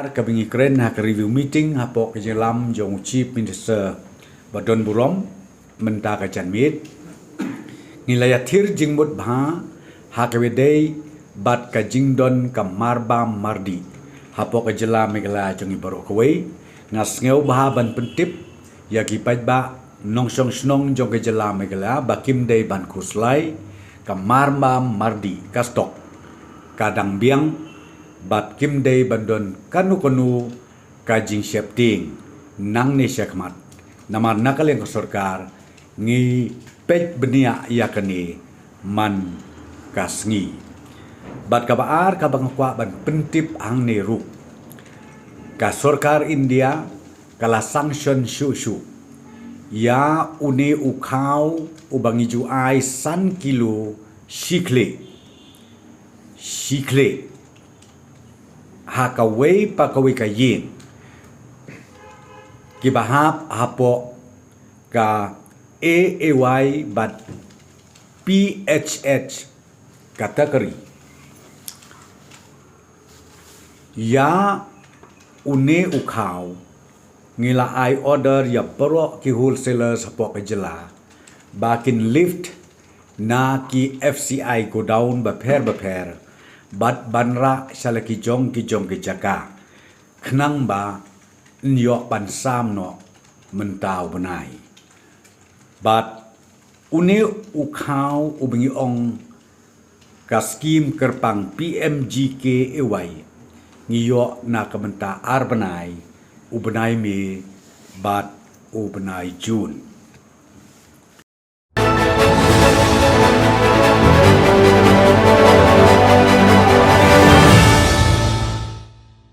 Kabingi keren hak review meeting hapok kejelam jong Chief Minister Badon Burom menta kacan mit nilai athir jingmut bha hakawedei bat ka jingdon ka marba mardi hapok kejelam Meghalaya jongi barok kawai ngas ngeu bha ban pentip yagi paidbah nongsong snong jong kejelam Meghalaya bakim dei ban kuslai ka marba mardi kastok kadang biang bat kim day bandon kanu kajing syapting nang ni syakmat nama nakal yang kesorkar ngi pej benia yakani man kasngi bat kabaar kabang kwa ban pentip ang ni ru ka sorkar India kala sanction shu ya une ukhaw ubangi ju ai san kilo shikle hakaway pakaway kayin kibahap hapo ka AAY bat PHH category ya une ukhaw ngila ai order ya baro ki wholesalers hapo kajela bakin lift na ki FCI go down baper bat banra salaki jong ki jaka khnang ba nyok ban sam no mentau bnai bat une ukhaw ubingi ong ka scheme kerpang PMGK ewai ngiyo na kamenta ar bnai ubnai me bat ubnai June